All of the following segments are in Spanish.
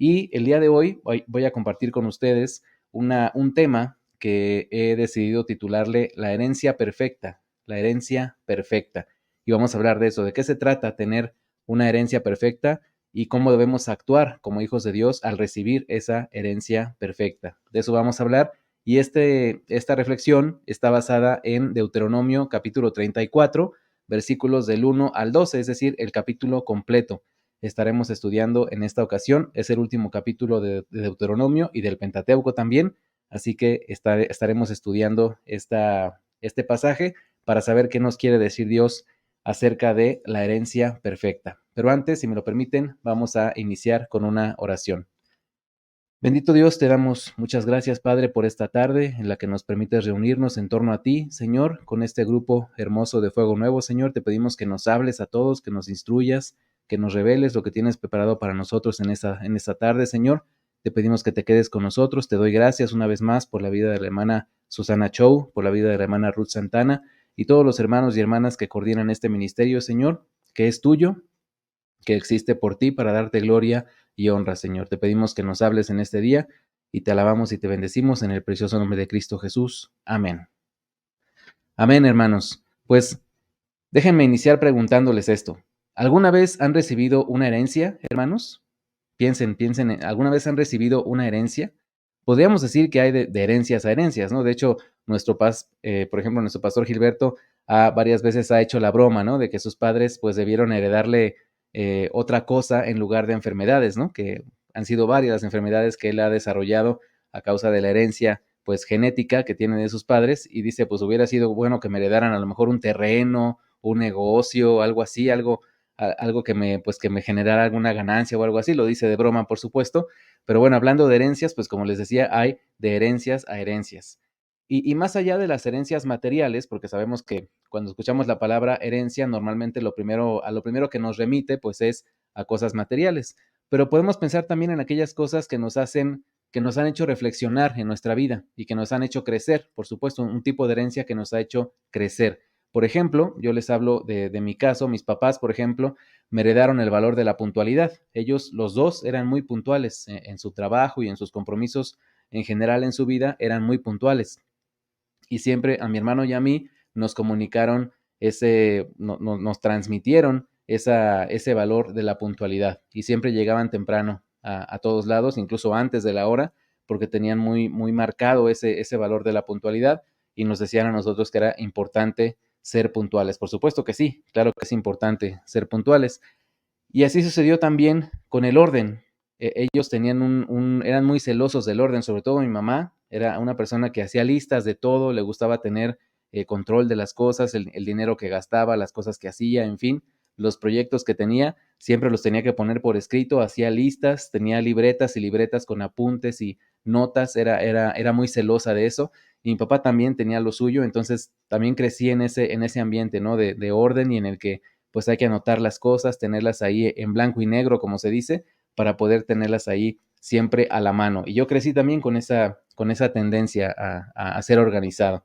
Y el día de hoy voy a compartir con ustedes un tema que he decidido titularle La herencia perfecta, la herencia perfecta. Y vamos a hablar de eso, de qué se trata tener una herencia perfecta y cómo debemos actuar como hijos de Dios al recibir esa herencia perfecta. De eso vamos a hablar. Y esta reflexión está basada en Deuteronomio capítulo 34, versículos del 1 al 12, es decir, el capítulo completo. Estaremos estudiando en esta ocasión. Es el último capítulo de Deuteronomio y del Pentateuco también. Así que estaremos estudiando este pasaje para saber qué nos quiere decir Dios acerca de la herencia perfecta. Pero antes, si me lo permiten, vamos a iniciar con una oración. Bendito Dios, te damos muchas gracias, Padre, por esta tarde en la que nos permites reunirnos en torno a ti, Señor, con este grupo hermoso de Fuego Nuevo, Señor. Te pedimos que nos hables a todos, que nos instruyas, que nos reveles lo que tienes preparado para nosotros en esta tarde, Señor. Te pedimos que te quedes con nosotros. Te doy gracias una vez más por la vida de la hermana Susana Chow, por la vida de la hermana Ruth Santana y todos los hermanos y hermanas que coordinan este ministerio, Señor, que es tuyo, que existe por ti para darte gloria y honra, Señor. Te pedimos que nos hables en este día y te alabamos y te bendecimos en el precioso nombre de Cristo Jesús. Amén. Amén, hermanos. Pues déjenme iniciar preguntándoles esto. ¿Alguna vez han recibido una herencia, hermanos? Piensen, ¿alguna vez han recibido una herencia? Podríamos decir que hay de herencias a herencias, ¿no? De hecho, por ejemplo, nuestro pastor Gilberto varias veces ha hecho la broma, ¿no? De que sus padres pues debieron heredarle otra cosa en lugar de enfermedades, ¿no? Que han sido varias las enfermedades que él ha desarrollado a causa de la herencia pues genética que tiene de sus padres y dice pues hubiera sido bueno que me heredaran a lo mejor un terreno, un negocio, algo así, algo que me generara alguna ganancia o algo así, lo dice de broma, por supuesto, pero bueno, hablando de herencias, pues como les decía, hay de herencias a herencias. Y más allá de las herencias materiales, porque sabemos que cuando escuchamos la palabra herencia, normalmente a lo primero que nos remite, pues es a cosas materiales, pero podemos pensar también en aquellas cosas que nos han hecho reflexionar en nuestra vida y que nos han hecho crecer, por supuesto, un tipo de herencia que nos ha hecho crecer. Por ejemplo, yo les hablo de mi caso, mis papás, por ejemplo, me heredaron el valor de la puntualidad. Ellos, los dos, eran muy puntuales en su trabajo y en sus compromisos en general en su vida, eran muy puntuales. Y siempre a mi hermano y a mí nos comunicaron nos transmitieron ese valor de la puntualidad. Y siempre llegaban temprano a todos lados, incluso antes de la hora, porque tenían muy marcado ese valor de la puntualidad y nos decían a nosotros que era importante ser puntuales. Por supuesto que sí, claro que es importante ser puntuales. Y así sucedió también con el orden. Ellos tenían eran muy celosos del orden, sobre todo mi mamá, era una persona que hacía listas de todo, le gustaba tener control de las cosas, el dinero que gastaba, las cosas que hacía, en fin, los proyectos que tenía, siempre los tenía que poner por escrito, hacía listas, tenía libretas y libretas con apuntes y notas, era muy celosa de eso. Y mi papá también tenía lo suyo, entonces también crecí en ese ambiente, ¿no? De orden y en el que pues hay que anotar las cosas, tenerlas ahí en blanco y negro, como se dice, para poder tenerlas ahí siempre a la mano. Y yo crecí también con esa tendencia a ser organizado.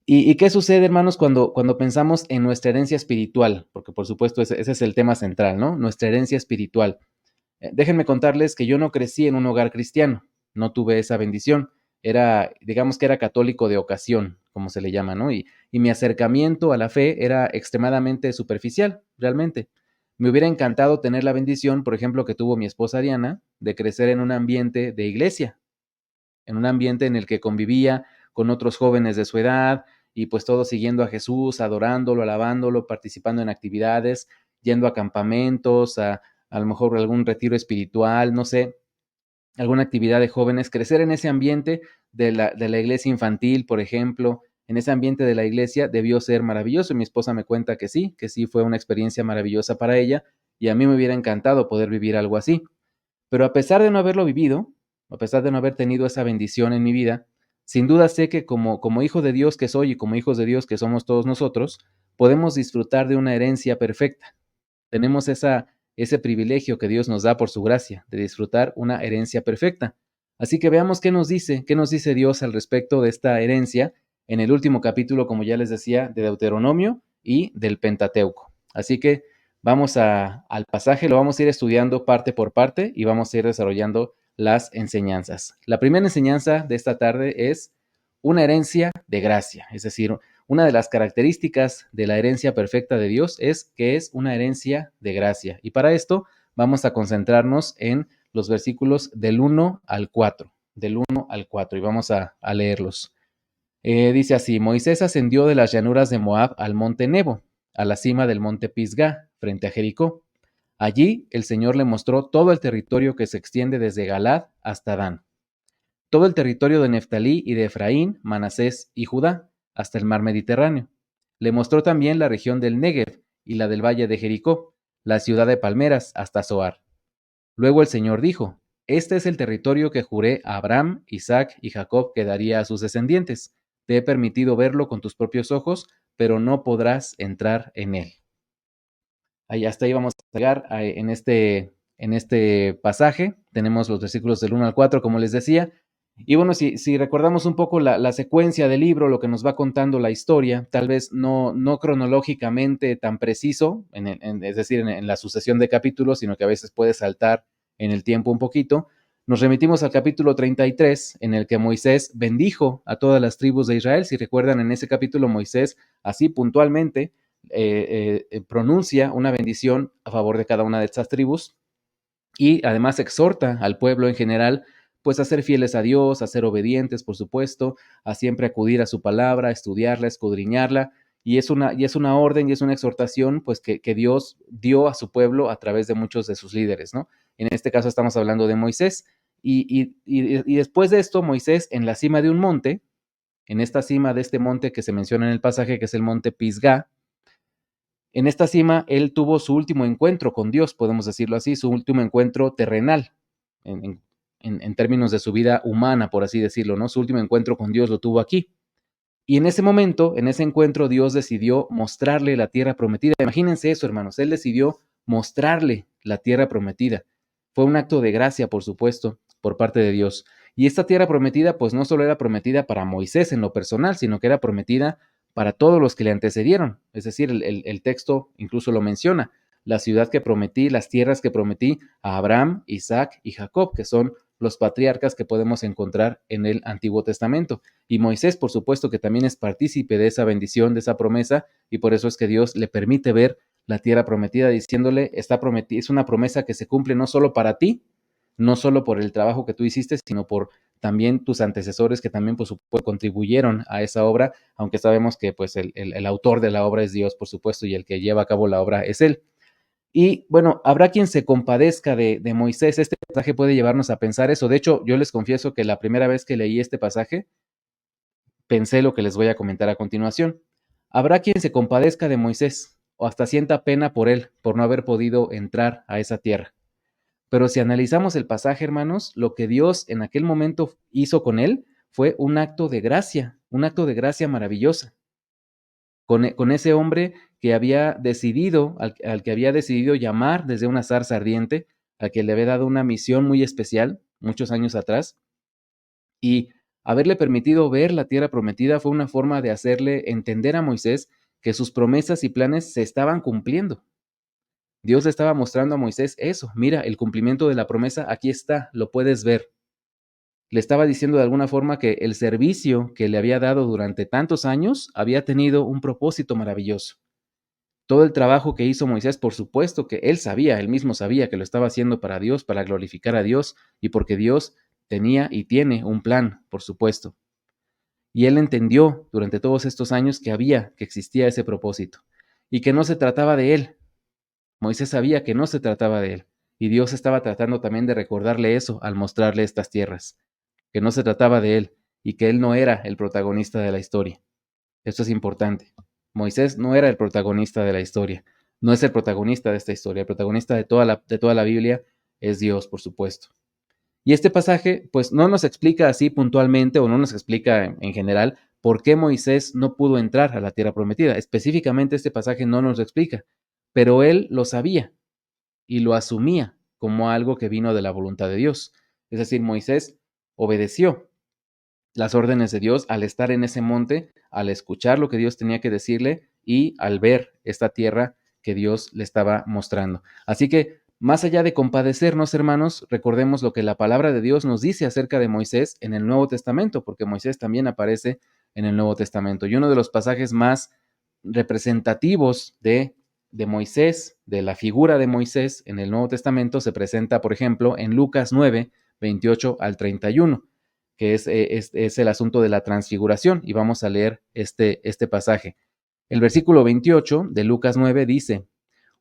¿Y qué sucede, hermanos, cuando pensamos en nuestra herencia espiritual? Porque por supuesto ese es el tema central, ¿no? Nuestra herencia espiritual. Déjenme contarles que yo no crecí en un hogar cristiano, no tuve esa bendición. Digamos que era católico de ocasión, como se le llama, ¿no? Y mi acercamiento a la fe era extremadamente superficial, realmente. Me hubiera encantado tener la bendición, por ejemplo, que tuvo mi esposa Diana, de crecer en un ambiente de iglesia, en un ambiente en el que convivía con otros jóvenes de su edad y pues todos siguiendo a Jesús, adorándolo, alabándolo, participando en actividades, yendo a campamentos, a lo mejor algún retiro espiritual, no sé, alguna actividad de jóvenes, crecer en ese ambiente de la iglesia infantil, por ejemplo, en ese ambiente de la iglesia debió ser maravilloso. Y mi esposa me cuenta que sí fue una experiencia maravillosa para ella y a mí me hubiera encantado poder vivir algo así. Pero a pesar de no haberlo vivido, a pesar de no haber tenido esa bendición en mi vida, sin duda sé que como hijo de Dios que soy y como hijos de Dios que somos todos nosotros, podemos disfrutar de una herencia perfecta. Tenemos ese privilegio que Dios nos da por su gracia, de disfrutar una herencia perfecta. Así que veamos qué nos dice Dios al respecto de esta herencia en el último capítulo, como ya les decía, de Deuteronomio y del Pentateuco. Así que Vamos al pasaje, lo vamos a ir estudiando parte por parte y vamos a ir desarrollando las enseñanzas. La primera enseñanza de esta tarde es una herencia de gracia, es decir, una de las características de la herencia perfecta de Dios es que es una herencia de gracia. Y para esto vamos a concentrarnos en los versículos del 1 al 4, del 1 al 4, y vamos a leerlos. Dice así: Moisés ascendió de las llanuras de Moab al monte Nebo, a la cima del monte Pisgá, frente a Jericó. Allí el Señor le mostró todo el territorio que se extiende desde Galad hasta Dan, todo el territorio de Neftalí y de Efraín, Manasés y Judá, hasta el mar Mediterráneo. Le mostró también la región del Negev y la del valle de Jericó, la ciudad de palmeras hasta Zoar. Luego el Señor dijo: Este es el territorio que juré a Abraham, Isaac y Jacob que daría a sus descendientes. Te he permitido verlo con tus propios ojos, pero no podrás entrar en él. Ahí hasta ahí vamos a llegar en este pasaje. Tenemos los versículos del 1 al 4, como les decía. Y bueno, si recordamos un poco la secuencia del libro, lo que nos va contando la historia, tal vez no cronológicamente tan preciso, es decir, en la sucesión de capítulos, sino que a veces puede saltar en el tiempo un poquito. Nos remitimos al capítulo 33, en el que Moisés bendijo a todas las tribus de Israel. Si recuerdan, en ese capítulo Moisés, así puntualmente, pronuncia una bendición a favor de cada una de estas tribus y además exhorta al pueblo en general pues a ser fieles a Dios, a ser obedientes, por supuesto, a siempre acudir a su palabra, a estudiarla, a escudriñarla, y es una orden y es una exhortación pues que Dios dio a su pueblo a través de muchos de sus líderes, ¿no? En este caso estamos hablando de Moisés, y después de esto Moisés en la cima de un monte, en esta cima de este monte que se menciona en el pasaje, que es el monte Pisgá, en esta cima, él tuvo su último encuentro con Dios, podemos decirlo así, su último encuentro terrenal, en términos de su vida humana, por así decirlo, ¿no? Su último encuentro con Dios lo tuvo aquí. Y en ese momento, en ese encuentro, Dios decidió mostrarle la tierra prometida. Imagínense eso, hermanos, él decidió mostrarle la tierra prometida. Fue un acto de gracia, por supuesto, por parte de Dios. Y esta tierra prometida, pues no solo era prometida para Moisés en lo personal, sino que era prometida para todos los que le antecedieron. Es decir, el texto incluso lo menciona. La ciudad que prometí, las tierras que prometí a Abraham, Isaac y Jacob, que son los patriarcas que podemos encontrar en el Antiguo Testamento. Y Moisés, por supuesto, que también es partícipe de esa bendición, de esa promesa, y por eso es que Dios le permite ver la tierra prometida, diciéndole, está prometida, es una promesa que se cumple no solo para ti, no solo por el trabajo que tú hiciste, sino por también tus antecesores que también por supuesto contribuyeron a esa obra, aunque sabemos que pues el autor de la obra es Dios, por supuesto, y el que lleva a cabo la obra es Él. Y bueno, habrá quien se compadezca de Moisés. Este pasaje puede llevarnos a pensar eso. De hecho, yo les confieso que la primera vez que leí este pasaje, pensé lo que les voy a comentar a continuación. Habrá quien se compadezca de Moisés o hasta sienta pena por él, por no haber podido entrar a esa tierra. Pero si analizamos el pasaje, hermanos, lo que Dios en aquel momento hizo con él fue un acto de gracia maravillosa. Con ese hombre que había decidido, al que había decidido llamar desde una zarza ardiente, al que le había dado una misión muy especial muchos años atrás, y haberle permitido ver la tierra prometida fue una forma de hacerle entender a Moisés que sus promesas y planes se estaban cumpliendo. Dios le estaba mostrando a Moisés eso, mira, el cumplimiento de la promesa aquí está, lo puedes ver. Le estaba diciendo de alguna forma que el servicio que le había dado durante tantos años había tenido un propósito maravilloso. Todo el trabajo que hizo Moisés, por supuesto que él sabía, él mismo sabía que lo estaba haciendo para Dios, para glorificar a Dios y porque Dios tenía y tiene un plan, por supuesto. Y él entendió durante todos estos años que existía ese propósito y que no se trataba de él. Moisés sabía que no se trataba de él y Dios estaba tratando también de recordarle eso al mostrarle estas tierras, que no se trataba de él y que él no era el protagonista de la historia. Esto es importante. Moisés no era el protagonista de la historia, no es el protagonista de esta historia, el protagonista de toda la Biblia es Dios, por supuesto. Y este pasaje, pues no nos explica así puntualmente o no nos explica en general por qué Moisés no pudo entrar a la tierra prometida. Específicamente este pasaje no nos lo explica, pero él lo sabía y lo asumía como algo que vino de la voluntad de Dios. Es decir, Moisés obedeció las órdenes de Dios al estar en ese monte, al escuchar lo que Dios tenía que decirle y al ver esta tierra que Dios le estaba mostrando. Así que, más allá de compadecernos, hermanos, recordemos lo que la palabra de Dios nos dice acerca de Moisés en el Nuevo Testamento, porque Moisés también aparece en el Nuevo Testamento. Y uno de los pasajes más representativos de Moisés, de la figura de Moisés en el Nuevo Testamento, se presenta, por ejemplo, en Lucas 9, 28 al 31, que es el asunto de la transfiguración. Y vamos a leer este pasaje. El versículo 28 de Lucas 9 dice: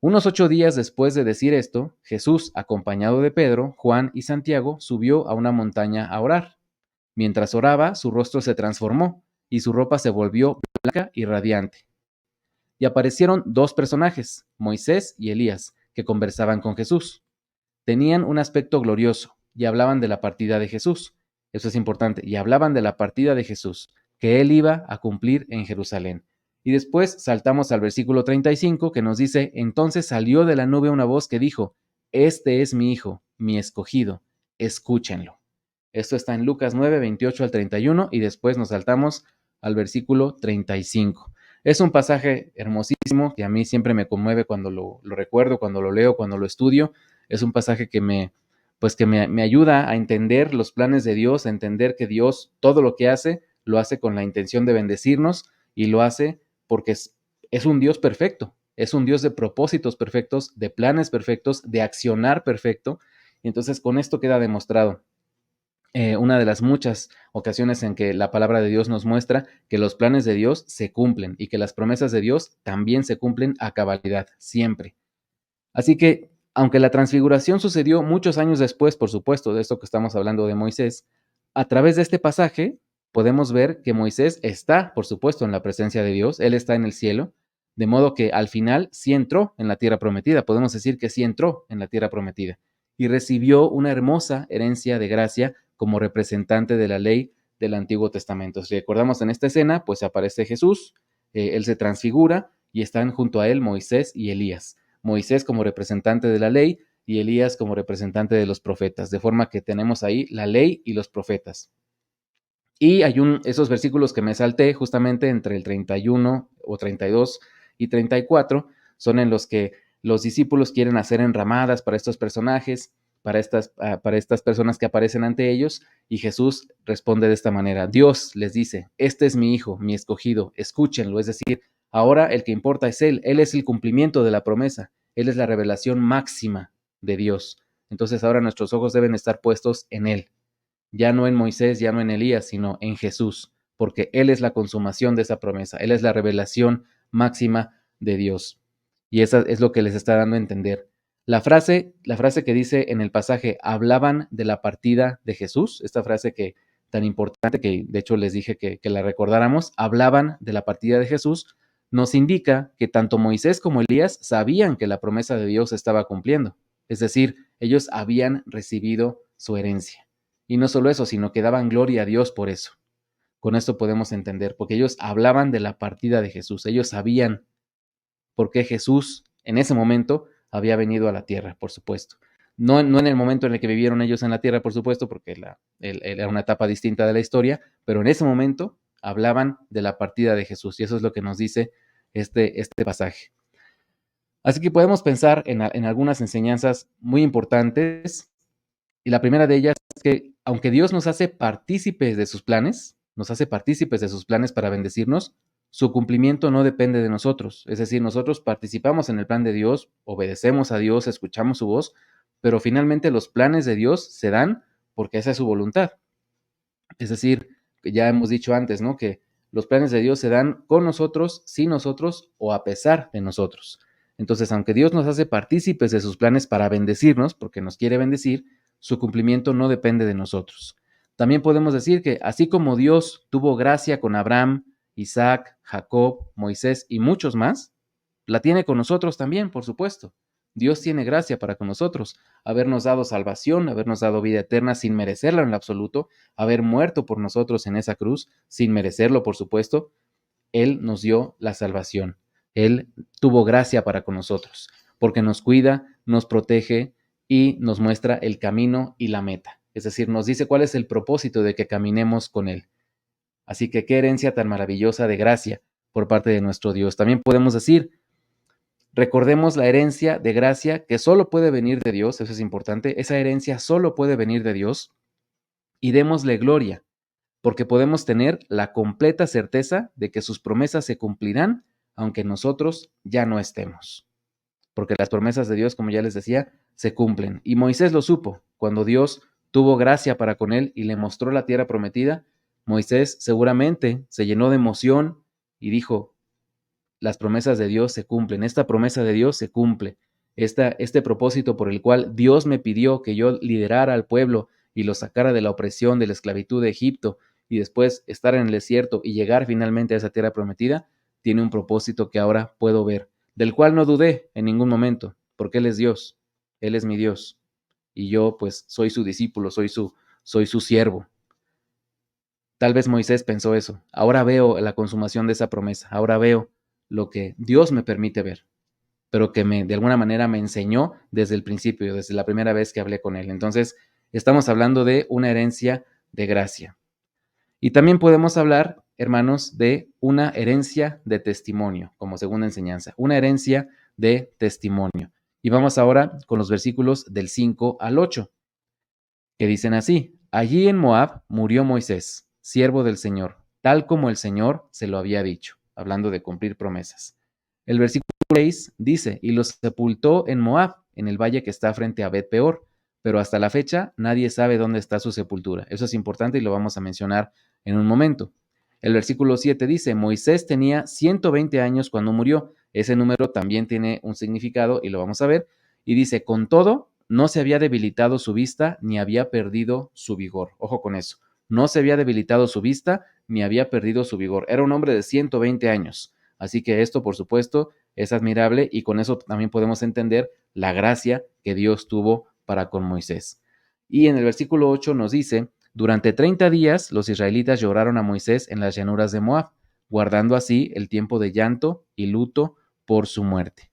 unos 8 días después de decir esto, Jesús, acompañado de Pedro, Juan y Santiago, subió a una montaña a orar. Mientras oraba, su rostro se transformó y su ropa se volvió blanca y radiante. Y aparecieron dos personajes, Moisés y Elías, que conversaban con Jesús. Tenían un aspecto glorioso y hablaban de la partida de Jesús. Eso es importante. Y hablaban de la partida de Jesús, que él iba a cumplir en Jerusalén. Y después saltamos al versículo 35 que nos dice: entonces salió de la nube una voz que dijo: este es mi hijo, mi escogido, escúchenlo. Esto está en Lucas 9, 28 al 31 y después nos saltamos al versículo 35. Es un pasaje hermosísimo que a mí siempre me conmueve cuando lo recuerdo, cuando lo leo, cuando lo estudio. Es un pasaje que me ayuda a entender los planes de Dios, a entender que Dios todo lo que hace, lo hace con la intención de bendecirnos y lo hace porque es un Dios perfecto, es un Dios de propósitos perfectos, de planes perfectos, de accionar perfecto. Y entonces con esto queda demostrado una de las muchas ocasiones en que la palabra de Dios nos muestra que los planes de Dios se cumplen y que las promesas de Dios también se cumplen a cabalidad, siempre. Así que, aunque la transfiguración sucedió muchos años después, por supuesto, de esto que estamos hablando de Moisés, a través de este pasaje podemos ver que Moisés está, por supuesto, en la presencia de Dios, él está en el cielo, de modo que al final sí entró en la tierra prometida, podemos decir que sí entró en la tierra prometida y recibió una hermosa herencia de gracia como representante de la ley del Antiguo Testamento. Si recordamos en esta escena, pues aparece Jesús, él se transfigura y están junto a él Moisés y Elías. Moisés como representante de la ley y Elías como representante de los profetas, de forma que tenemos ahí la ley y los profetas. Y hay esos versículos que me salté justamente entre el 31 o 32 y 34 son en los que los discípulos quieren hacer enramadas para estos personajes, para estas personas que aparecen ante ellos, y Jesús responde de esta manera: Dios les dice, este es mi hijo, mi escogido, escúchenlo, es decir, ahora el que importa es Él es el cumplimiento de la promesa, Él es la revelación máxima de Dios. Entonces ahora nuestros ojos deben estar puestos en Él, ya no en Moisés, ya no en Elías, sino en Jesús, porque Él es la consumación de esa promesa, Él es la revelación máxima de Dios. Y eso es lo que les está dando a entender. La frase que dice en el pasaje, hablaban de la partida de Jesús, esta frase que tan importante que de hecho les dije que la recordáramos, hablaban de la partida de Jesús, nos indica que tanto Moisés como Elías sabían que la promesa de Dios estaba cumpliendo. Es decir, ellos habían recibido su herencia. Y no solo eso, sino que daban gloria a Dios por eso. Con esto podemos entender, porque ellos hablaban de la partida de Jesús, ellos sabían por qué Jesús en ese momento había venido a la tierra, por supuesto. No en el momento en el que vivieron ellos en la tierra, por supuesto, porque era una etapa distinta de la historia, pero en ese momento hablaban de la partida de Jesús, y eso es lo que nos dice este pasaje. Así que podemos pensar en algunas enseñanzas muy importantes, y la primera de ellas es que aunque Dios nos hace partícipes de sus planes, nos hace partícipes de sus planes para bendecirnos, su cumplimiento no depende de nosotros. Es decir, nosotros participamos en el plan de Dios, obedecemos a Dios, escuchamos su voz, pero finalmente los planes de Dios se dan porque esa es su voluntad. Es decir, ya hemos dicho antes, ¿no? Que los planes de Dios se dan con nosotros, sin nosotros o a pesar de nosotros. Entonces, aunque Dios nos hace partícipes de sus planes para bendecirnos, porque nos quiere bendecir, su cumplimiento no depende de nosotros. También podemos decir que así como Dios tuvo gracia con Abraham, Isaac, Jacob, Moisés y muchos más, la tiene con nosotros también, por supuesto. Dios tiene gracia para con nosotros, habernos dado salvación, habernos dado vida eterna sin merecerla en lo absoluto, haber muerto por nosotros en esa cruz sin merecerlo, por supuesto. Él nos dio la salvación. Él tuvo gracia para con nosotros, porque nos cuida, nos protege y nos muestra el camino y la meta. Es decir, nos dice cuál es el propósito de que caminemos con Él. Así que qué herencia tan maravillosa de gracia por parte de nuestro Dios. También podemos decir Recordemos la herencia de gracia que solo puede venir de Dios, eso es importante, esa herencia solo puede venir de Dios, y démosle gloria, porque podemos tener la completa certeza de que sus promesas se cumplirán, aunque nosotros ya no estemos. Porque las promesas de Dios, como ya les decía, se cumplen. Y Moisés lo supo. Cuando Dios tuvo gracia para con él y le mostró la tierra prometida, Moisés seguramente se llenó de emoción y dijo, las promesas de Dios se cumplen, esta promesa de Dios se cumple, este propósito por el cual Dios me pidió que yo liderara al pueblo y lo sacara de la opresión, de la esclavitud de Egipto y después estar en el desierto y llegar finalmente a esa tierra prometida, tiene un propósito que ahora puedo ver, del cual no dudé en ningún momento, porque Él es Dios, Él es mi Dios y yo pues soy su discípulo, soy su siervo. Tal vez Moisés pensó eso. Ahora veo la consumación de esa promesa. Ahora veo lo que Dios me permite ver, pero que de alguna manera me enseñó desde el principio, desde la primera vez que hablé con él. Entonces, estamos hablando de una herencia de gracia. Y también podemos hablar, hermanos, de una herencia de testimonio, como segunda enseñanza, una herencia de testimonio. Y vamos ahora con los versículos del 5 al 8 que dicen así: allí en Moab murió Moisés, siervo del Señor, tal como el Señor se lo había dicho, hablando de cumplir promesas. El versículo 6 dice, y los sepultó en Moab, en el valle que está frente a Bet Peor, pero hasta la fecha nadie sabe dónde está su sepultura. Eso es importante y lo vamos a mencionar en un momento. El versículo 7 dice, Moisés tenía 120 años cuando murió. Ese número también tiene un significado y lo vamos a ver. Y dice, con todo, no se había debilitado su vista ni había perdido su vigor. Ojo con eso. No se había debilitado su vista ni había perdido su vigor. Era un hombre de 120 años. Así que esto, por supuesto, es admirable y con eso también podemos entender la gracia que Dios tuvo para con Moisés. Y en el versículo 8 nos dice, durante 30 días los israelitas lloraron a Moisés en las llanuras de Moab, guardando así el tiempo de llanto y luto por su muerte.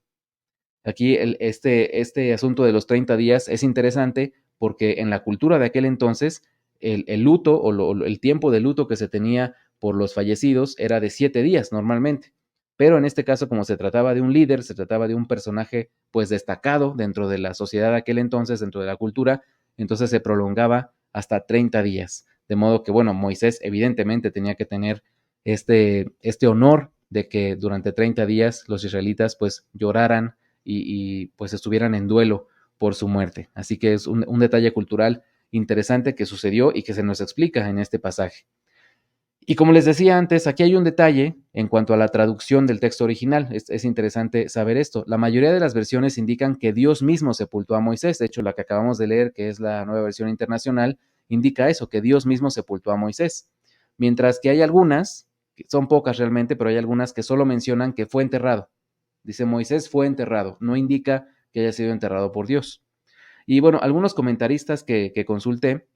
Aquí este asunto de los 30 días es interesante porque en la cultura de aquel entonces el luto o el tiempo de luto que se tenía por los fallecidos era de 7 días normalmente. Pero en este caso, como se trataba de un líder, se trataba de un personaje pues destacado dentro de la sociedad de aquel entonces, dentro de la cultura, entonces se prolongaba hasta 30 días. De modo que, bueno, Moisés evidentemente tenía que tener este honor de que durante 30 días los israelitas pues lloraran y pues estuvieran en duelo por su muerte. Así que es un detalle cultural interesante que sucedió y que se nos explica en este pasaje. Y como les decía antes, aquí hay un detalle en cuanto a la traducción del texto original. Es interesante saber esto. La mayoría de las versiones indican que Dios mismo sepultó a Moisés. De hecho, la que acabamos de leer, que es la nueva versión internacional, indica eso, que Dios mismo sepultó a Moisés. Mientras que hay algunas, son pocas realmente, pero hay algunas que solo mencionan que fue enterrado. Dice Moisés fue enterrado, no indica que haya sido enterrado por Dios. Y bueno, algunos comentaristas que consulté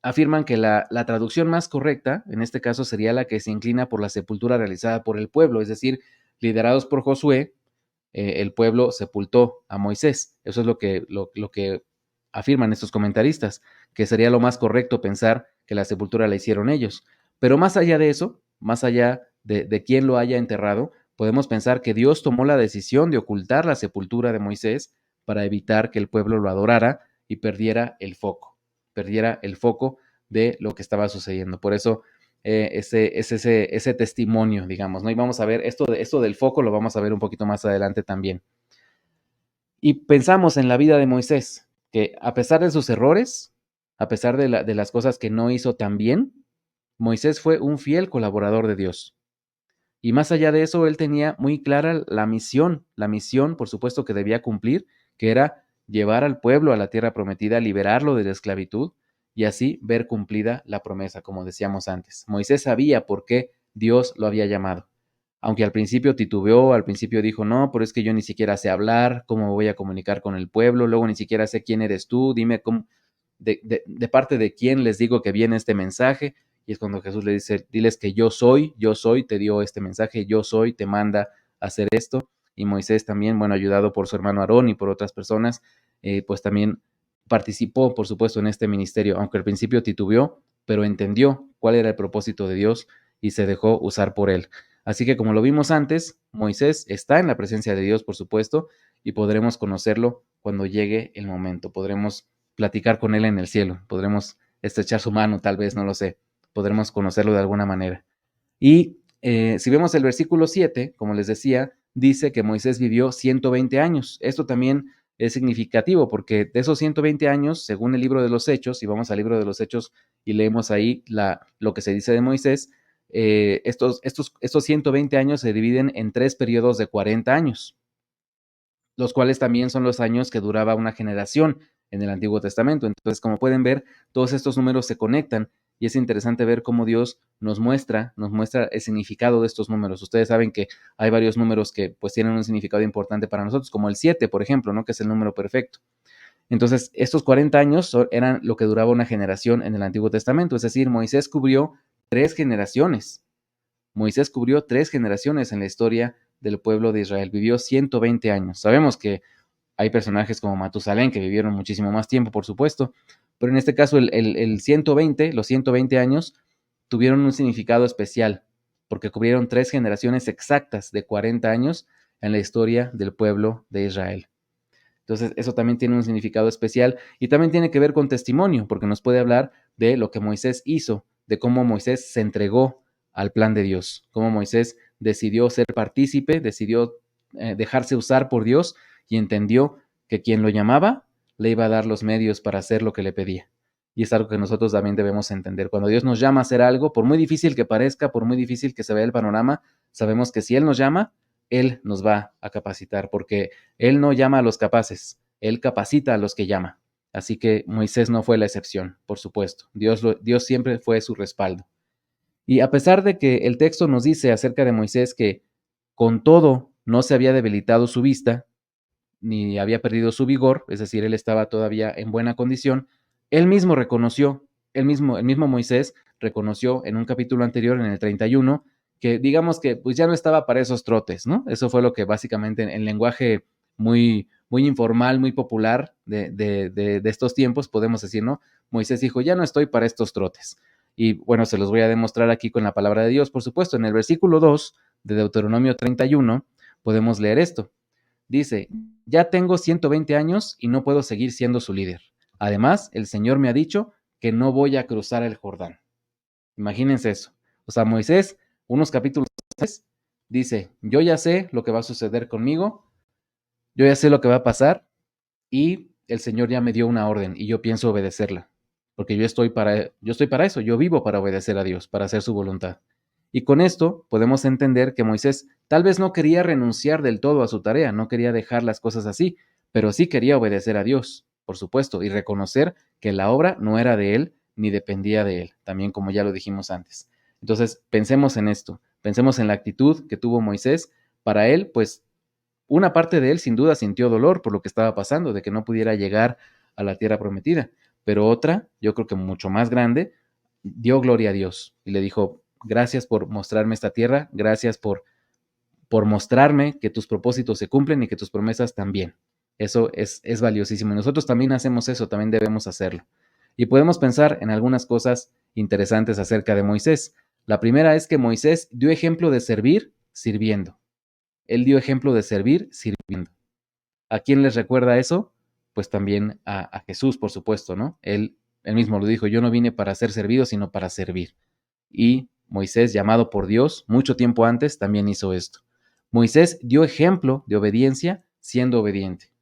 afirman que la traducción más correcta, en este caso, sería la que se inclina por la sepultura realizada por el pueblo, es decir, liderados por Josué, el pueblo sepultó a Moisés. Eso es lo que afirman estos comentaristas, que sería lo más correcto pensar que la sepultura la hicieron ellos. Pero más allá de eso, más allá de quién lo haya enterrado, podemos pensar que Dios tomó la decisión de ocultar la sepultura de Moisés para evitar que el pueblo lo adorara y perdiera el foco de lo que estaba sucediendo. Por eso ese testimonio, digamos, ¿no? Y vamos a ver esto del foco, lo vamos a ver un poquito más adelante también. Y pensamos en la vida de Moisés, que a pesar de sus errores, a pesar de las cosas que no hizo tan bien, Moisés fue un fiel colaborador de Dios. Y más allá de eso, él tenía muy clara la misión, por supuesto, que debía cumplir, que era llevar al pueblo a la tierra prometida, liberarlo de la esclavitud y así ver cumplida la promesa, como decíamos antes. Moisés sabía por qué Dios lo había llamado. Aunque al principio titubeó, al principio dijo, no, pero es que yo ni siquiera sé hablar, cómo me voy a comunicar con el pueblo, luego ni siquiera sé quién eres tú, dime cómo, de parte de quién les digo que viene este mensaje. Y es cuando Jesús le dice, diles que yo soy, te dio este mensaje, yo soy, te manda a hacer esto. Y Moisés también, bueno, ayudado por su hermano Aarón y por otras personas, pues también participó, por supuesto, en este ministerio, aunque al principio titubeó, pero entendió cuál era el propósito de Dios y se dejó usar por él. Así que como lo vimos antes, Moisés está en la presencia de Dios, por supuesto, y podremos conocerlo cuando llegue el momento. Podremos platicar con él en el cielo, podremos estrechar su mano, tal vez, no lo sé, podremos conocerlo de alguna manera. Y si vemos el versículo 7, como les decía, dice que Moisés vivió 120 años. Esto también es significativo porque de esos 120 años, según el libro de los Hechos, si vamos al libro de los Hechos y leemos ahí lo que se dice de Moisés, estos 120 años se dividen en 3 periodos de 40 años, los cuales también son los años que duraba una generación en el Antiguo Testamento. Entonces, como pueden ver, todos estos números se conectan y es interesante ver cómo Dios nos muestra el significado de estos números. Ustedes saben que hay varios números que pues tienen un significado importante para nosotros, como el 7, por ejemplo, ¿no? Que es el número perfecto. Entonces, estos 40 años eran lo que duraba una generación en el Antiguo Testamento, es decir, Moisés cubrió 3 generaciones. Moisés cubrió 3 generaciones en la historia del pueblo de Israel, vivió 120 años. Sabemos que hay personajes como Matusalén que vivieron muchísimo más tiempo, por supuesto, pero en este caso el 120, los 120 años tuvieron un significado especial, porque cubrieron 3 generaciones exactas de 40 años en la historia del pueblo de Israel. Entonces, eso también tiene un significado especial y también tiene que ver con testimonio, porque nos puede hablar de lo que Moisés hizo, de cómo Moisés se entregó al plan de Dios, cómo Moisés decidió ser partícipe, decidió dejarse usar por Dios y entendió que quien lo llamaba le iba a dar los medios para hacer lo que le pedía. Y es algo que nosotros también debemos entender. Cuando Dios nos llama a hacer algo, por muy difícil que parezca, por muy difícil que se vea el panorama, sabemos que si Él nos llama, Él nos va a capacitar, porque Él no llama a los capaces, Él capacita a los que llama. Así que Moisés no fue la excepción, por supuesto. Dios siempre fue su respaldo. Y a pesar de que el texto nos dice acerca de Moisés que con todo no se había debilitado su vista, ni había perdido su vigor, es decir, él estaba todavía en buena condición, él mismo reconoció, el mismo Moisés reconoció en un capítulo anterior, en el 31, que digamos que pues ya no estaba para esos trotes, ¿no? Eso fue lo que básicamente en lenguaje muy informal, muy popular de estos tiempos, podemos decir, ¿no? Moisés dijo, ya no estoy para estos trotes. Y bueno, se los voy a demostrar aquí con la palabra de Dios, por supuesto. En el versículo 2 de Deuteronomio 31 podemos leer esto. Dice, ya tengo 120 años y no puedo seguir siendo su líder. Además, el Señor me ha dicho que no voy a cruzar el Jordán. Imagínense eso. O sea, Moisés, unos capítulos antes, dice, yo ya sé lo que va a suceder conmigo, yo ya sé lo que va a pasar y el Señor ya me dio una orden y yo pienso obedecerla, porque yo estoy para eso, yo vivo para obedecer a Dios, para hacer su voluntad. Y con esto podemos entender que Moisés tal vez no quería renunciar del todo a su tarea, no quería dejar las cosas así, pero sí quería obedecer a Dios, por supuesto, y reconocer que la obra no era de él ni dependía de él, también como ya lo dijimos antes. Entonces, pensemos en esto, pensemos en la actitud que tuvo Moisés. Para él, pues una parte de él sin duda sintió dolor por lo que estaba pasando, de que no pudiera llegar a la tierra prometida, pero otra, yo creo que mucho más grande, dio gloria a Dios y le dijo, gracias por mostrarme esta tierra, gracias por mostrarme que tus propósitos se cumplen y que tus promesas también. Eso es valiosísimo. Y nosotros también hacemos eso, también debemos hacerlo. Y podemos pensar en algunas cosas interesantes acerca de Moisés. La primera es que Moisés dio ejemplo de servir sirviendo. Él dio ejemplo de servir sirviendo. ¿A quién les recuerda eso? Pues también a Jesús, por supuesto, ¿no? Él mismo lo dijo, yo no vine para ser servido, sino para servir. Y Moisés, llamado por Dios mucho tiempo antes, también hizo esto. Moisés dio ejemplo de obediencia siendo obediente.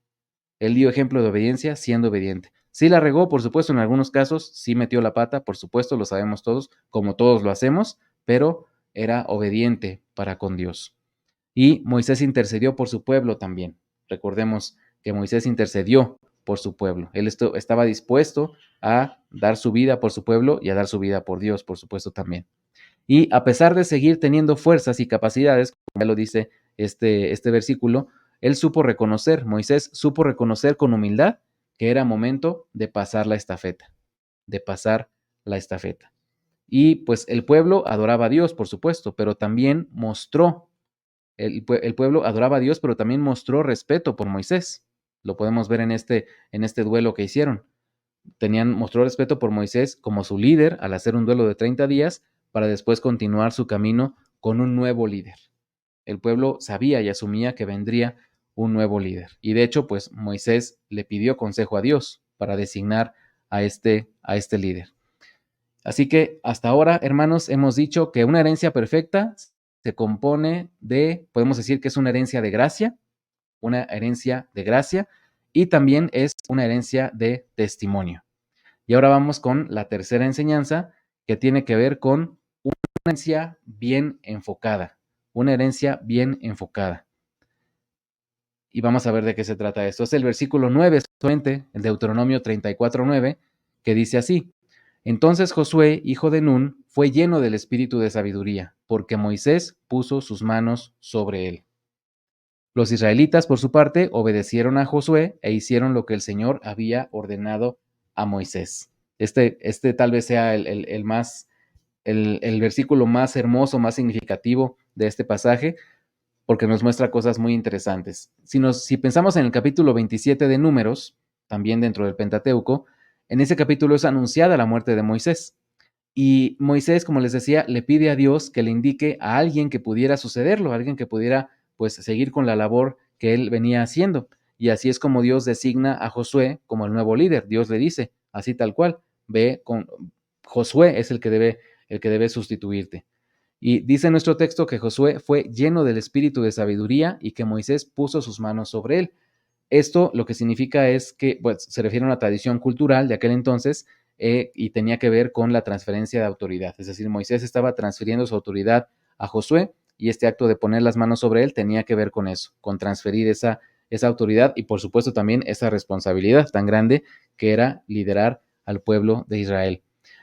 Él dio ejemplo de obediencia siendo obediente. Sí la regó, por supuesto, en algunos casos, sí metió la pata, por supuesto, lo sabemos todos, como todos lo hacemos, pero era obediente para con Dios. Y Moisés intercedió por su pueblo también. Recordemos que Moisés intercedió por su pueblo. Él estaba dispuesto a dar su vida por su pueblo y a dar su vida por Dios, por supuesto, también. Y a pesar de seguir teniendo fuerzas y capacidades, como ya lo dice este versículo, él supo reconocer, Moisés supo reconocer con humildad que era momento de pasar la estafeta, de pasar la estafeta. Y pues el pueblo adoraba a Dios, por supuesto, pero también mostró el pueblo adoraba a Dios, pero también mostró respeto por Moisés. Lo podemos ver en este duelo que hicieron. Mostró respeto por Moisés como su líder al hacer un duelo de 30 días para después continuar su camino con un nuevo líder. El pueblo sabía y asumía que vendría un nuevo líder. Y de hecho, pues Moisés le pidió consejo a Dios para designar a este líder. Así que hasta ahora, hermanos, hemos dicho que una herencia perfecta se compone de, podemos decir que es una herencia de gracia, y también es una herencia de testimonio. Y ahora vamos con la tercera enseñanza, que tiene que ver con una herencia bien enfocada, una herencia bien enfocada. Y vamos a ver de qué se trata esto. Es el versículo 9, solamente, el Deuteronomio 34:9, que dice así: Entonces Josué, hijo de Nun, fue lleno del espíritu de sabiduría, porque Moisés puso sus manos sobre él. Los israelitas, por su parte, obedecieron a Josué e hicieron lo que el Señor había ordenado a Moisés. Este tal vez sea el versículo más hermoso, más significativo de este pasaje, porque nos muestra cosas muy interesantes. Si pensamos en el capítulo 27 de Números, también dentro del Pentateuco, en ese capítulo es anunciada la muerte de Moisés. Y Moisés, como les decía, le pide a Dios que le indique a alguien que pudiera sucederlo, a alguien que pudiera pues seguir con la labor que él venía haciendo. Y así es como Dios designa a Josué como el nuevo líder. Dios le dice, así tal cual, ve con Josué es el que debe sustituirte. Y dice nuestro texto que Josué fue lleno del espíritu de sabiduría y que Moisés puso sus manos sobre él. Esto lo que significa es que pues, se refiere a una tradición cultural de aquel entonces y tenía que ver con la transferencia de autoridad. Es decir, Moisés estaba transfiriendo su autoridad a Josué y este acto de poner las manos sobre él tenía que ver con eso, con transferir esa autoridad y por supuesto también esa responsabilidad tan grande que era liderar al pueblo de Israel.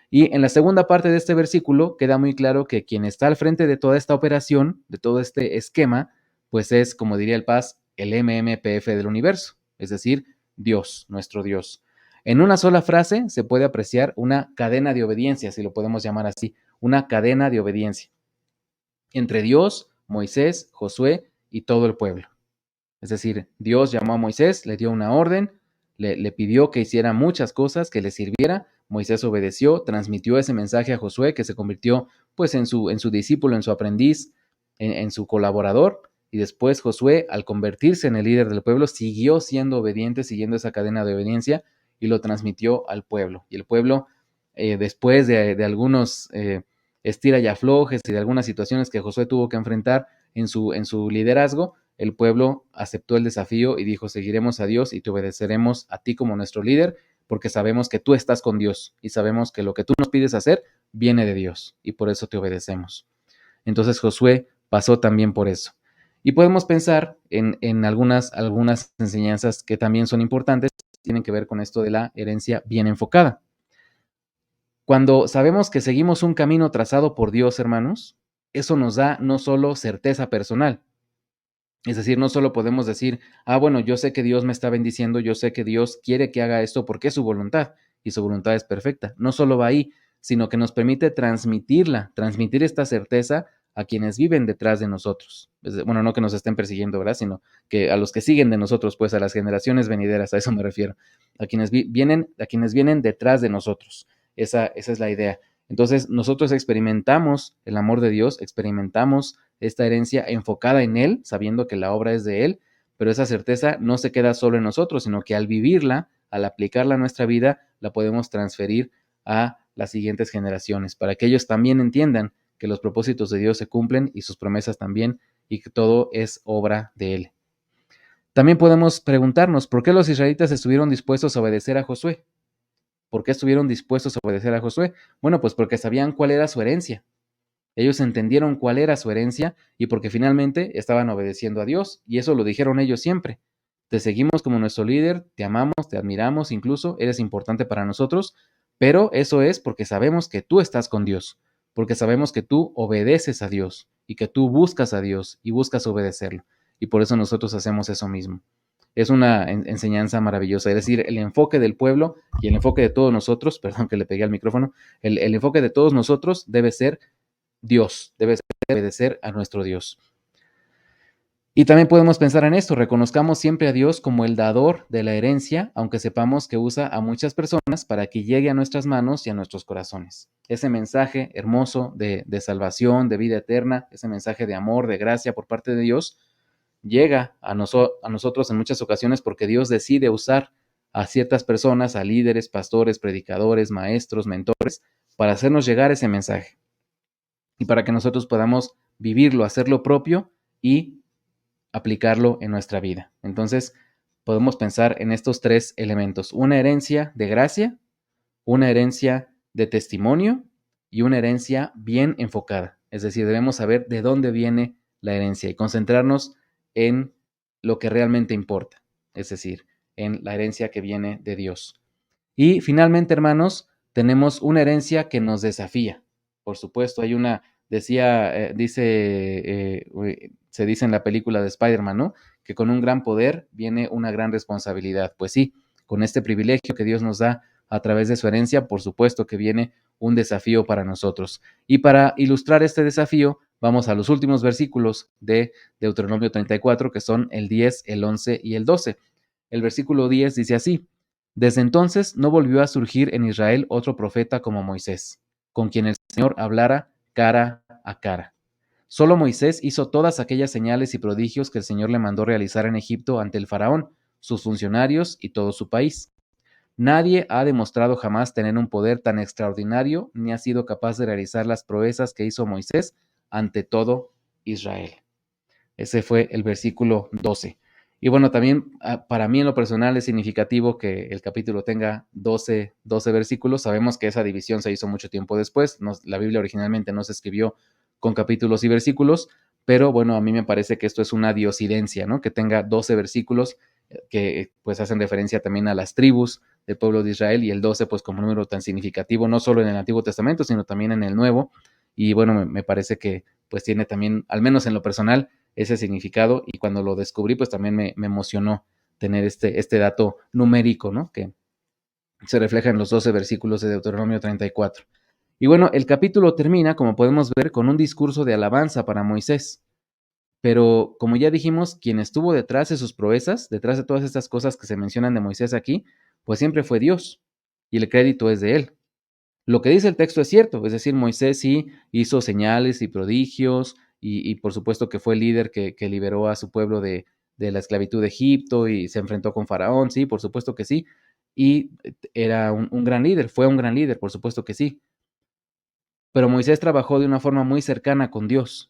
Y en la segunda parte de este versículo queda muy claro que quien está al frente de toda esta operación, de todo este esquema, pues es, como diría el Paz, el MMPF del universo, es decir, Dios, nuestro Dios. En una sola frase se puede apreciar una cadena de obediencia, si lo podemos llamar así, una cadena de obediencia entre Dios, Moisés, Josué y todo el pueblo. Es decir, Dios llamó a Moisés, le dio una orden, le pidió que hiciera muchas cosas, que le sirviera. Moisés obedeció, transmitió ese mensaje a Josué, que se convirtió pues en su discípulo, en su aprendiz, en su colaborador. Y después Josué, al convertirse en el líder del pueblo, siguió siendo obediente, siguiendo esa cadena de obediencia y lo transmitió al pueblo. Y el pueblo, después de algunos estira y aflojes y de algunas situaciones que Josué tuvo que enfrentar en su liderazgo, el pueblo aceptó el desafío y dijo, seguiremos a Dios y te obedeceremos a ti como nuestro líder, porque sabemos que tú estás con Dios y sabemos que lo que tú nos pides hacer viene de Dios y por eso te obedecemos. Entonces Josué pasó también por eso. Y podemos pensar en algunas enseñanzas que también son importantes, tienen que ver con esto de la herencia bien enfocada. Cuando sabemos que seguimos un camino trazado por Dios, hermanos, eso nos da no solo certeza personal, es decir, no solo podemos decir, bueno, yo sé que Dios me está bendiciendo, yo sé que Dios quiere que haga esto porque es su voluntad y su voluntad es perfecta. No solo va ahí, sino que nos permite transmitir esta certeza a quienes viven detrás de nosotros. Bueno, no que nos estén persiguiendo, ¿verdad? Sino que a los que siguen de nosotros, pues a las generaciones venideras, a eso me refiero, a quienes vienen detrás de nosotros. Esa es la idea. Entonces, nosotros experimentamos el amor de Dios, experimentamos esta herencia enfocada en Él, sabiendo que la obra es de Él, pero esa certeza no se queda solo en nosotros, sino que al vivirla, al aplicarla a nuestra vida, la podemos transferir a las siguientes generaciones, para que ellos también entiendan que los propósitos de Dios se cumplen y sus promesas también, y que todo es obra de Él. También podemos preguntarnos, ¿por qué los israelitas estuvieron dispuestos a obedecer a Josué? ¿Por qué estuvieron dispuestos a obedecer a Josué? Bueno, pues porque sabían cuál era su herencia. Ellos entendieron cuál era su herencia y porque finalmente estaban obedeciendo a Dios. Y eso lo dijeron ellos siempre. Te seguimos como nuestro líder, te amamos, te admiramos, incluso eres importante para nosotros, pero eso es porque sabemos que tú estás con Dios, porque sabemos que tú obedeces a Dios y que tú buscas a Dios y buscas obedecerlo. Y por eso nosotros hacemos eso mismo. Es una enseñanza maravillosa, es decir, el enfoque del pueblo y el enfoque de todos nosotros, perdón que le pegué al micrófono, el enfoque de todos nosotros debe ser Dios, debe obedecer a nuestro Dios. Y también podemos pensar en esto, reconozcamos siempre a Dios como el dador de la herencia, aunque sepamos que usa a muchas personas para que llegue a nuestras manos y a nuestros corazones. Ese mensaje hermoso de salvación, de vida eterna, ese mensaje de amor, de gracia por parte de Dios, llega a nosotros en muchas ocasiones porque Dios decide usar a ciertas personas, a líderes, pastores, predicadores, maestros, mentores, para hacernos llegar ese mensaje y para que nosotros podamos vivirlo, hacerlo propio y aplicarlo en nuestra vida. Entonces, podemos pensar en estos tres elementos: una herencia de gracia, una herencia de testimonio y una herencia bien enfocada. Es decir, debemos saber de dónde viene la herencia y concentrarnos en lo que realmente importa, es decir, en la herencia que viene de Dios. Y finalmente, hermanos, tenemos una herencia que nos desafía. Por supuesto, hay una, se dice en la película de Spider-Man, ¿no? Que con un gran poder viene una gran responsabilidad. Pues sí, con este privilegio que Dios nos da a través de su herencia, por supuesto que viene un desafío para nosotros. Y para ilustrar este desafío, vamos a los últimos versículos de Deuteronomio 34, que son el 10, el 11 y el 12. El versículo 10 dice así: desde entonces no volvió a surgir en Israel otro profeta como Moisés, con quien el Señor hablara cara a cara. Solo Moisés hizo todas aquellas señales y prodigios que el Señor le mandó realizar en Egipto ante el faraón, sus funcionarios y todo su país. Nadie ha demostrado jamás tener un poder tan extraordinario ni ha sido capaz de realizar las proezas que hizo Moisés ante todo Israel. Ese fue el versículo 12. Y bueno, también para mí en lo personal es significativo que el capítulo tenga 12 versículos. Sabemos que esa división se hizo mucho tiempo después. La Biblia originalmente no se escribió con capítulos y versículos, pero bueno, a mí me parece que esto es una diosidencia, ¿no? Que tenga 12 versículos que pues hacen referencia también a las tribus del pueblo de Israel, y el 12 pues como número tan significativo, no solo en el Antiguo Testamento, sino también en el Nuevo. Y bueno, me parece que pues tiene también, al menos en lo personal, ese significado, y cuando lo descubrí pues también me emocionó tener este dato numérico, ¿no? Que se refleja en los 12 versículos de Deuteronomio 34. Y bueno, el capítulo termina, como podemos ver, con un discurso de alabanza para Moisés. Pero como ya dijimos, quien estuvo detrás de sus proezas, detrás de todas estas cosas que se mencionan de Moisés aquí, pues siempre fue Dios, y el crédito es de él. Lo que dice el texto es cierto, es decir, Moisés sí hizo señales y prodigios, y por supuesto que fue el líder que liberó a su pueblo de la esclavitud de Egipto y se enfrentó con Faraón, sí, por supuesto que sí, y era un gran líder, fue un gran líder, por supuesto que sí, pero Moisés trabajó de una forma muy cercana con Dios.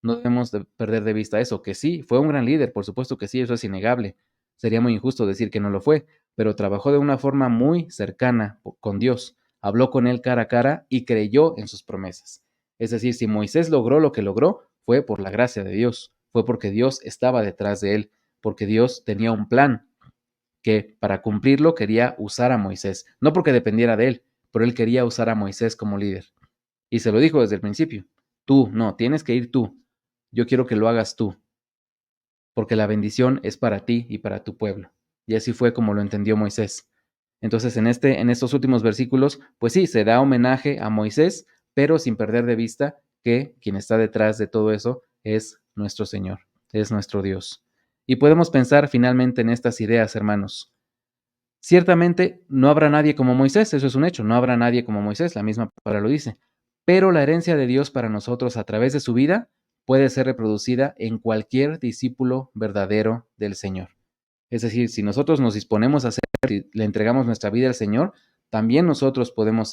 No debemos de perder de vista eso, que sí, fue un gran líder, por supuesto que sí, eso es innegable. Sería muy injusto decir que no lo fue, pero trabajó de una forma muy cercana con Dios, habló con él cara a cara y creyó en sus promesas. Es decir, si Moisés logró lo que logró, fue por la gracia de Dios, fue porque Dios estaba detrás de él, porque Dios tenía un plan que para cumplirlo quería usar a Moisés, no porque dependiera de él, pero él quería usar a Moisés como líder. Y se lo dijo desde el principio: tú, no, tienes que ir tú, yo quiero que lo hagas tú, porque la bendición es para ti y para tu pueblo. Y así fue como lo entendió Moisés. Entonces, en estos últimos versículos, pues sí, se da homenaje a Moisés, pero sin perder de vista que quien está detrás de todo eso es nuestro Señor, es nuestro Dios. Y podemos pensar finalmente en estas ideas, hermanos. Ciertamente no habrá nadie como Moisés, eso es un hecho, no habrá nadie como Moisés, la misma palabra lo dice, pero la herencia de Dios para nosotros a través de su vida puede ser reproducida en cualquier discípulo verdadero del Señor. Es decir, si nosotros nos disponemos a hacer y le entregamos nuestra vida al Señor, también nosotros podemos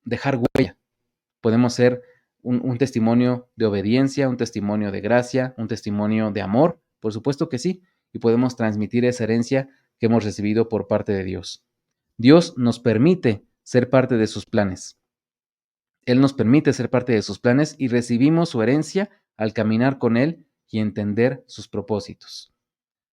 dejar huella, podemos ser un testimonio de obediencia, un testimonio de gracia, un testimonio de amor, por supuesto que sí, y podemos transmitir esa herencia que hemos recibido por parte de Dios. Dios nos permite ser parte de sus planes. Él nos permite ser parte de sus planes y recibimos su herencia al caminar con Él y entender sus propósitos.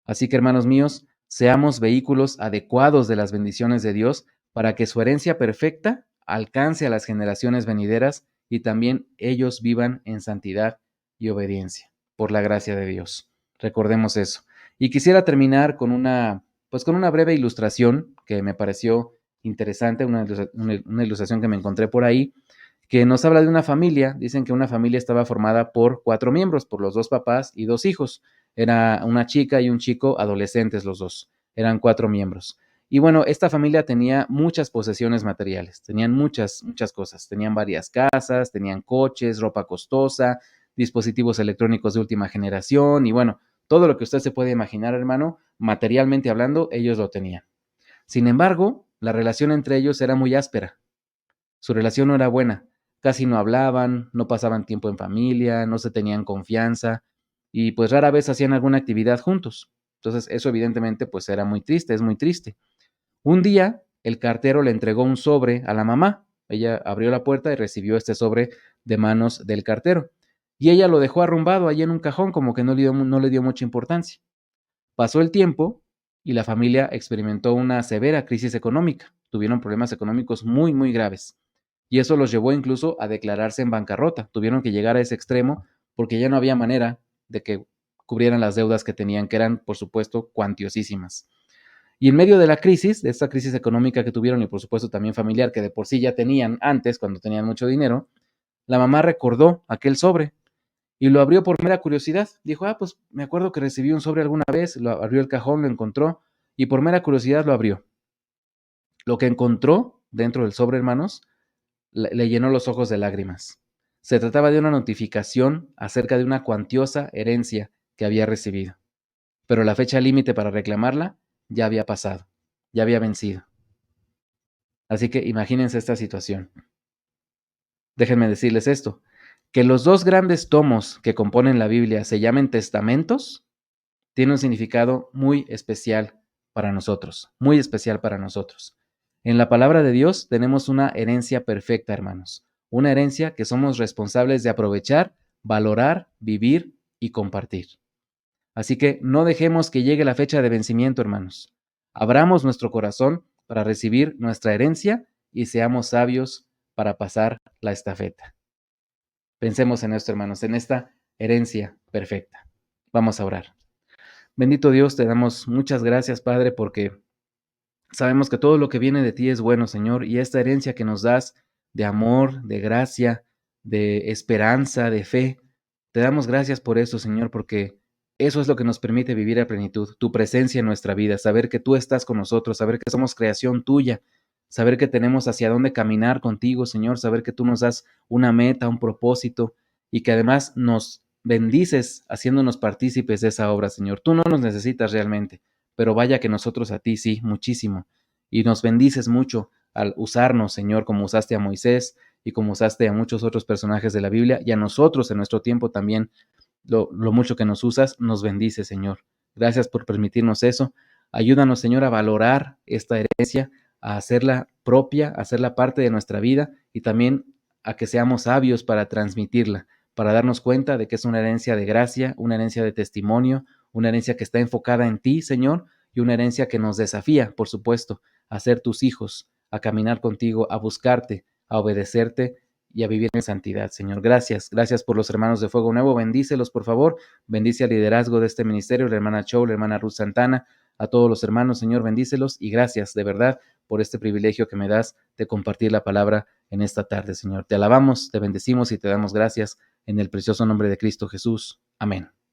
Así que, hermanos míos, seamos vehículos adecuados de las bendiciones de Dios para que su herencia perfecta alcance a las generaciones venideras y también ellos vivan en santidad y obediencia, por la gracia de Dios. Recordemos eso. Y quisiera terminar con una breve ilustración que me pareció interesante, una ilustración que me encontré por ahí, que nos habla de una familia. Dicen que una familia estaba formada por 4 miembros, por los 2 papás y 2 hijos. Era una chica y un chico, adolescentes los dos. Eran 4 miembros. Y bueno, esta familia tenía muchas posesiones materiales, tenían muchas cosas. Tenían varias casas, tenían coches, ropa costosa, dispositivos electrónicos de última generación y bueno, todo lo que usted se puede imaginar, hermano, materialmente hablando, ellos lo tenían. Sin embargo, la relación entre ellos era muy áspera. Su relación no era buena. Casi no hablaban, no pasaban tiempo en familia, no se tenían confianza y pues rara vez hacían alguna actividad juntos. Entonces eso evidentemente pues era muy triste, es muy triste. Un día el cartero le entregó un sobre a la mamá. Ella abrió la puerta y recibió este sobre de manos del cartero. Y ella lo dejó arrumbado allí en un cajón como que no le dio mucha importancia. Pasó el tiempo y la familia experimentó una severa crisis económica. Tuvieron problemas económicos muy graves. Y eso los llevó incluso a declararse en bancarrota. Tuvieron que llegar a ese extremo porque ya no había manera de que cubrieran las deudas que tenían, que eran, por supuesto, cuantiosísimas. Y en medio de la crisis, de esta crisis económica que tuvieron y por supuesto también familiar, que de por sí ya tenían antes, cuando tenían mucho dinero, la mamá recordó aquel sobre y lo abrió por mera curiosidad. Dijo, pues me acuerdo que recibí un sobre alguna vez, lo abrió el cajón, lo encontró y por mera curiosidad lo abrió. Lo que encontró dentro del sobre, hermanos, le llenó los ojos de lágrimas. Se trataba de una notificación acerca de una cuantiosa herencia que había recibido, pero la fecha límite para reclamarla ya había pasado, ya había vencido. Así que imagínense esta situación. Déjenme decirles esto, que los 2 grandes tomos que componen la Biblia se llamen testamentos, tiene un significado muy especial para nosotros, muy especial para nosotros. En la palabra de Dios tenemos una herencia perfecta, hermanos, una herencia que somos responsables de aprovechar, valorar, vivir y compartir. Así que no dejemos que llegue la fecha de vencimiento, hermanos. Abramos nuestro corazón para recibir nuestra herencia y seamos sabios para pasar la estafeta. Pensemos en esto, hermanos, en esta herencia perfecta. Vamos a orar. Bendito Dios, te damos muchas gracias, Padre, porque sabemos que todo lo que viene de ti es bueno, Señor, y esta herencia que nos das de amor, de gracia, de esperanza, de fe, te damos gracias por eso, Señor, porque eso es lo que nos permite vivir a plenitud, tu presencia en nuestra vida, saber que tú estás con nosotros, saber que somos creación tuya, saber que tenemos hacia dónde caminar contigo, Señor, saber que tú nos das una meta, un propósito y que además nos bendices haciéndonos partícipes de esa obra, Señor. Tú no nos necesitas realmente, pero vaya que nosotros a ti sí, muchísimo. Y nos bendices mucho al usarnos, Señor, como usaste a Moisés y como usaste a muchos otros personajes de la Biblia y a nosotros en nuestro tiempo también, lo mucho que nos usas, nos bendice, Señor. Gracias por permitirnos eso. Ayúdanos, Señor, a valorar esta herencia, a hacerla propia, a hacerla parte de nuestra vida y también a que seamos sabios para transmitirla, para darnos cuenta de que es una herencia de gracia, una herencia de testimonio, una herencia que está enfocada en ti, Señor, y una herencia que nos desafía, por supuesto, a ser tus hijos, a caminar contigo, a buscarte, a obedecerte y a vivir en santidad, Señor. Gracias por los hermanos de Fuego Nuevo, bendícelos, por favor, bendice al liderazgo de este ministerio, la hermana Chow, la hermana Ruth Santana, a todos los hermanos, Señor, bendícelos y gracias de verdad por este privilegio que me das de compartir la palabra en esta tarde, Señor. Te alabamos, te bendecimos y te damos gracias en el precioso nombre de Cristo Jesús. Amén.